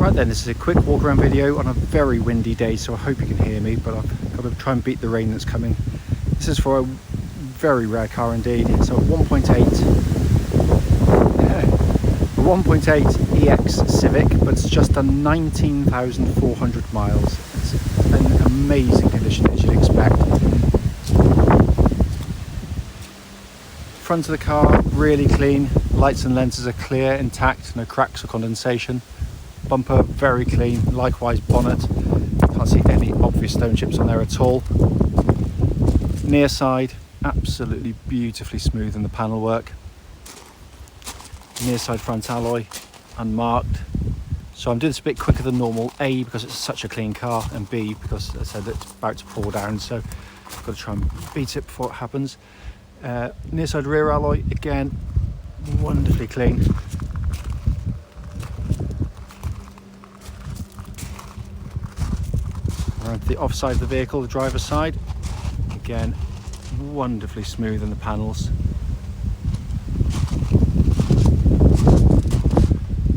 Right then, this is a quick walk around video on a very windy day, so I hope you can hear me, but I've got to try and beat the rain that's coming. This is for a very rare car indeed. It's a 1.8 EX Civic, but it's just done 19,400 miles. It's an amazing condition, as you'd expect. Front of the car really clean, lights and lenses are clear, intact, no cracks or condensation. Bumper very clean, likewise bonnet, can't see any obvious stone chips on there at all. Near side absolutely beautifully smooth in the panel work. Near side front alloy unmarked, so I'm doing this a bit quicker than normal, A because it's such a clean car, and B because as I said it's about to pour down, so I've got to try and beat it before it happens. Near side rear alloy again wonderfully clean. Around the offside of the vehicle, the driver's side, again wonderfully smooth in the panels.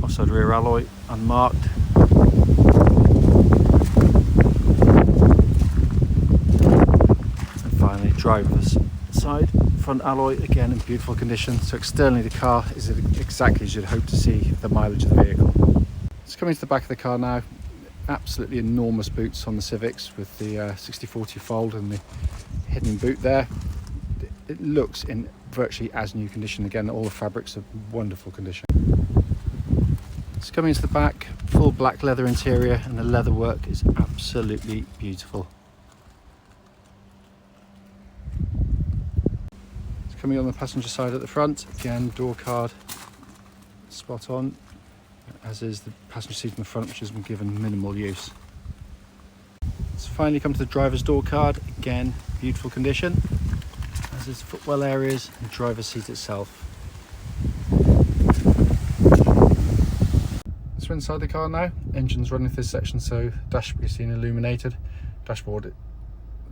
Offside rear alloy unmarked. And finally driver's side front alloy, again in beautiful condition. So externally the car is exactly as you'd hope to see the mileage of the vehicle. It's coming to the back of the car now. Absolutely enormous boots on the Civics with the 60/40 fold and the hidden boot there. It looks in virtually as new condition. Again, all the fabrics are wonderful condition. It's coming into the back, full black leather interior, and the leather work is absolutely beautiful. It's coming on the passenger side at the front. Again, door card spot on, as is the passenger seat in the front, which has been given minimal use. Let's finally come to the driver's door card. Again, beautiful condition, as is the footwell areas and driver's seat itself. So inside the car now, engine's running through this section, so dashboard is seen illuminated. Dashboard, it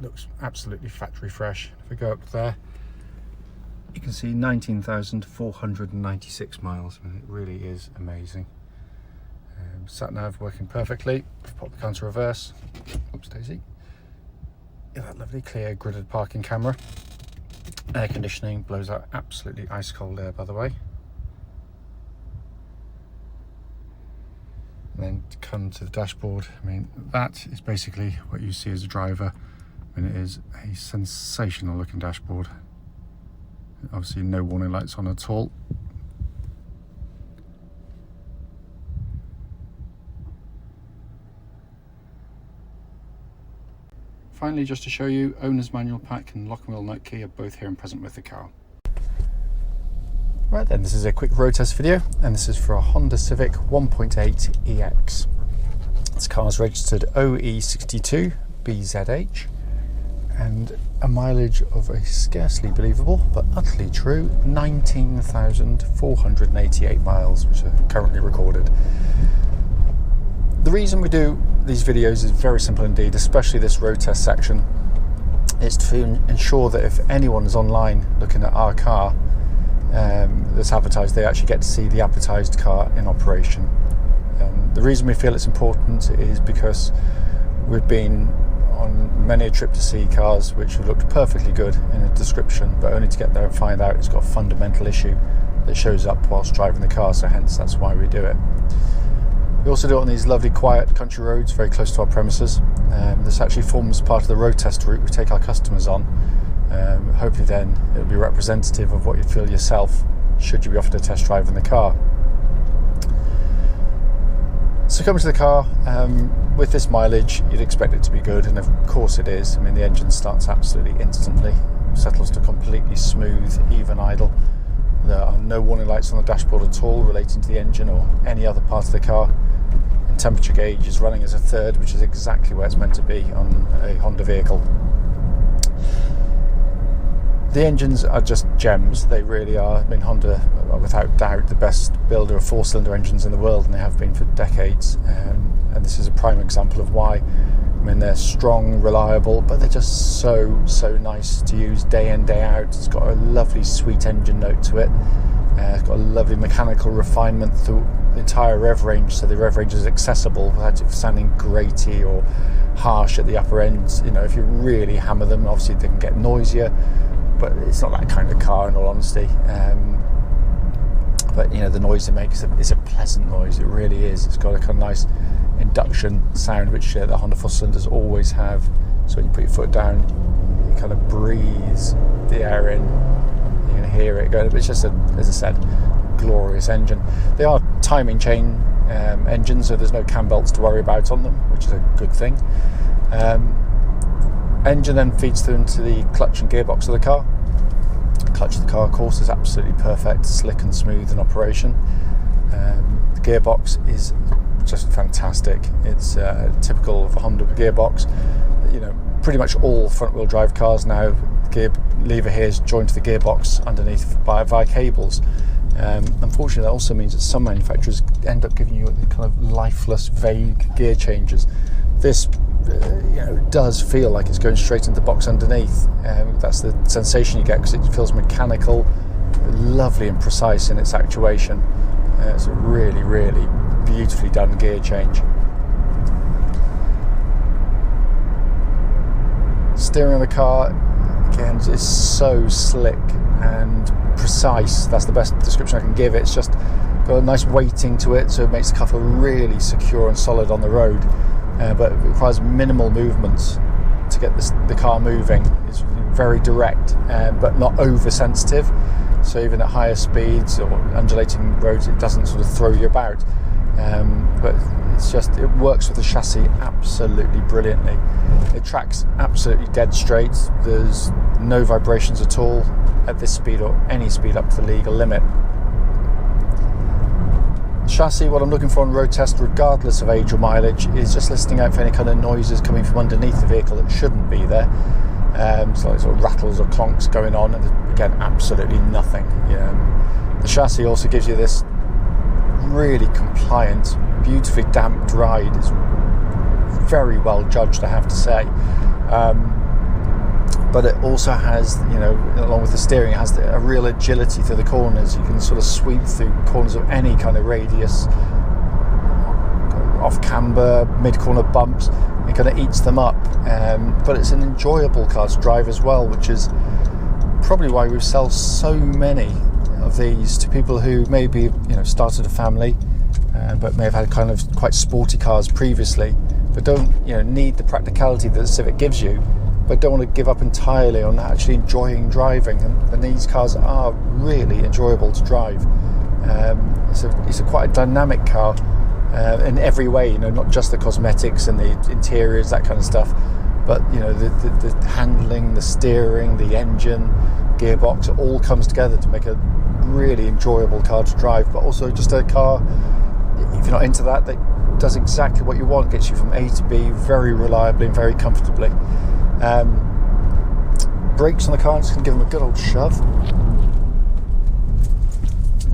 looks absolutely factory fresh. If we go up there, you can see 19,496 miles. I mean, it really is amazing. Sat nav working perfectly. Pop the car into reverse. Oops, Daisy. Yeah, that lovely clear gridded parking camera. Air conditioning blows out absolutely ice cold air, by the way. And then to come to the dashboard, I mean, that is basically what you see as a driver. I mean, it is a sensational looking dashboard. Obviously no warning lights on at all. Finally, just to show you, owner's manual pack and lock and wheel note key are both here and present with the car. Right then, this is a quick road test video, and this is for a Honda Civic 1.8 EX. This car is registered OE62BZH and a mileage of a scarcely believable but utterly true 19,488 miles, which are currently recorded. The reason we do these videos is very simple indeed, especially this road test section. It's to ensure that if anyone is online looking at our car that's advertised, they actually get to see the advertised car in operation. The reason we feel it's important is because we've been on many a trip to see cars which have looked perfectly good in a description, but only to get there and find out it's got a fundamental issue that shows up whilst driving the car, so hence that's why we do it. We also do it on these lovely quiet country roads very close to our premises. This actually forms part of the road test route we take our customers on. Hopefully then it'll be representative of what you'd feel yourself should you be offered a test drive in the car. So coming to the car, with this mileage you'd expect it to be good, and of course it is. I mean, the engine starts absolutely instantly, settles to completely smooth, even idle. There are no warning lights on the dashboard at all relating to the engine or any other part of the car. And temperature gauge is running as a third, which is exactly where it's meant to be on a Honda vehicle. The engines are just gems, they really are. I mean, Honda are without doubt the best builder of four-cylinder engines in the world, and they have been for decades. And this is a prime example of why. I mean, they're strong, reliable, but they're just so nice to use day in, day out. It's got a lovely sweet engine note to it. It's got a lovely mechanical refinement entire rev range, so the rev range is accessible without it sounding graty or harsh at the upper ends. You know, if you really hammer them, obviously they can get noisier, but it's not that kind of car in all honesty. But you know, the noise it makes is a pleasant noise. It really is. It's got a kind of nice induction sound, which the Honda 4-cylinders always have. So when you put your foot down, you kind of breathe the air in. You can hear it going. It's just, as I said, glorious engine. They are timing chain engines, so there's no cam belts to worry about on them, which is a good thing. Engine then feeds through into the clutch and gearbox of the car. The clutch of the car, of course, is absolutely perfect, slick and smooth in operation. The gearbox is just fantastic. It's typical of a Honda gearbox. You know, pretty much all front-wheel drive cars now, the gear lever here is joined to the gearbox underneath via cables. Unfortunately, that also means that some manufacturers end up giving you kind of lifeless, vague gear changes. This does feel like it's going straight into the box underneath. That's the sensation you get, because it feels mechanical, lovely and precise in its actuation. It's a really, really beautifully done gear change. Steering of the car, again, is so slick and precise. That's the best description I can give it. It's just got a nice weighting to it, so it makes the car feel really secure and solid on the road. But it requires minimal movements to get the car moving. It's very direct, but not oversensitive. So even at higher speeds or undulating roads, it doesn't sort of throw you about. But it works with the chassis absolutely brilliantly. It tracks absolutely dead straight. There's no vibrations at all at this speed or any speed up to the legal limit. Chassis, what I'm looking for on road test, regardless of age or mileage, is just listening out for any kind of noises coming from underneath the vehicle that shouldn't be there. So like sort of rattles or clonks going on, and again, absolutely nothing. The chassis also gives you this really compliant, beautifully damped ride. It's very well judged, I have to say. But it also has, along with the steering, it has a real agility through the corners. You can sort of sweep through corners of any kind of radius, off camber, mid-corner bumps. It kind of eats them up. But it's an enjoyable car to drive as well, which is probably why we sell so many of these to people who maybe started a family, but may have had kind of quite sporty cars previously, but don't need the practicality that the Civic gives you, but don't want to give up entirely on actually enjoying driving. And these cars are really enjoyable to drive. It's quite a dynamic car in every way, not just the cosmetics and the interiors, that kind of stuff, but the handling, the steering, the engine, gearbox, it all comes together to make a really enjoyable car to drive. But also just a car, if you're not into that does exactly what you want, gets you from A to B very reliably and very comfortably. Brakes on the car, I'm just going to give them a good old shove.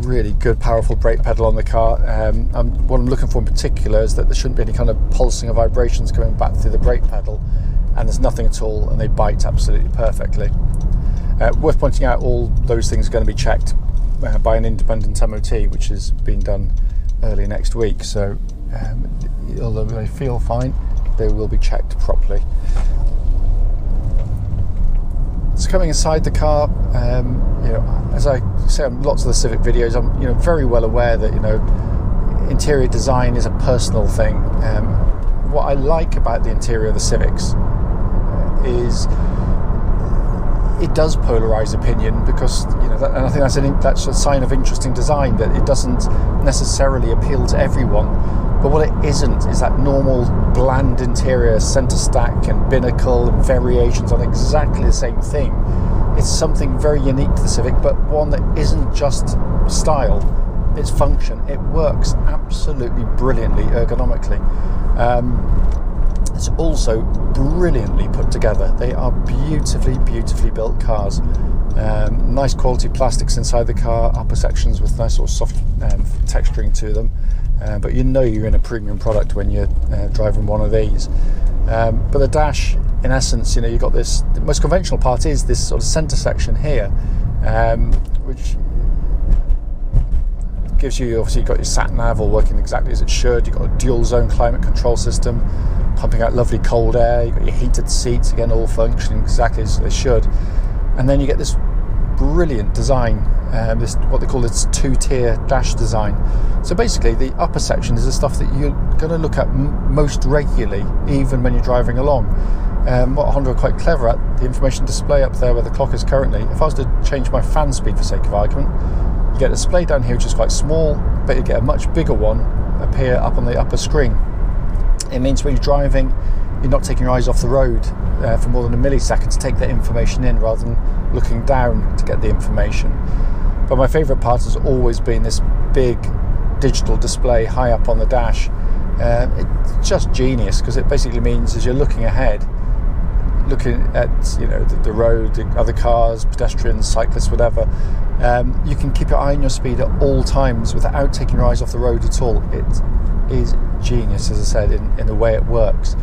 Really good, powerful brake pedal on the car. What I'm looking for in particular is that there shouldn't be any kind of pulsing or vibrations coming back through the brake pedal, and there's nothing at all, and they bite absolutely perfectly. Worth pointing out, all those things are going to be checked by an independent MOT, which is being done early next week. So although they feel fine, they will be checked properly. So coming inside the car, as I say on lots of the Civic videos, I'm very well aware that interior design is a personal thing. What I like about the interior of the Civics is it does polarize opinion, because and I think that's a sign of interesting design, that it doesn't necessarily appeal to everyone. But what it isn't is that normal bland interior, centre stack and binnacle and variations on exactly the same thing. It's something very unique to the Civic, but one that isn't just style, it's function. It works absolutely brilliantly ergonomically. It's also brilliantly put together. They are beautifully, beautifully built cars. Nice quality plastics inside the car, upper sections with nice sort of soft texturing to them. But you're in a premium product when you're driving one of these. But the dash, in essence, you've got this. The most conventional part is this sort of centre section here, which gives you, obviously you've got your sat nav all working exactly as it should. You've got a dual zone climate control system pumping out lovely cold air. You've got your heated seats, again all functioning exactly as they should. And then you get this brilliant design, this what they call this two-tier dash design. So basically the upper section is the stuff that you're going to look at most regularly, even when you're driving along. What Honda are quite clever at, the information display up there where the clock is currently, if I was to change my fan speed for sake of argument, you get a display down here which is quite small, but you get a much bigger one appear up on the upper screen. It means when you're driving, you're not taking your eyes off the road for more than a millisecond to take that information in, rather than looking down to get the information. But my favourite part has always been this big digital display high up on the dash. It's just genius, because it basically means as you're looking ahead, looking at the road, the other cars, pedestrians, cyclists, whatever, you can keep your eye on your speed at all times without taking your eyes off the road at all. It is genius, as I said, in the way it works.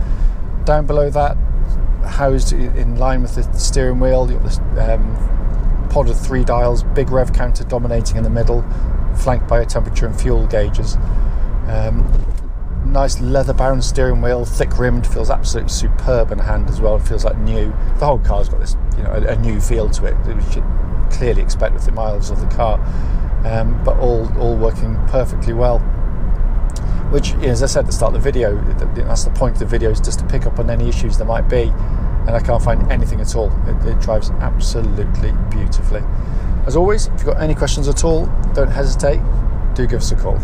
Down below that, housed in line with the steering wheel, you've got this pod of 3 dials, big rev counter dominating in the middle, flanked by a temperature and fuel gauges. Nice leather-bound steering wheel, thick-rimmed, feels absolutely superb in hand as well. It feels like new. The whole car's got this, a new feel to it, which you clearly expect with the mileage of the car, but all working perfectly well. Which, as I said at the start of the video, that's the point of the video, is just to pick up on any issues there might be, and I can't find anything at all. It drives absolutely beautifully. As always, if you've got any questions at all, don't hesitate, do give us a call.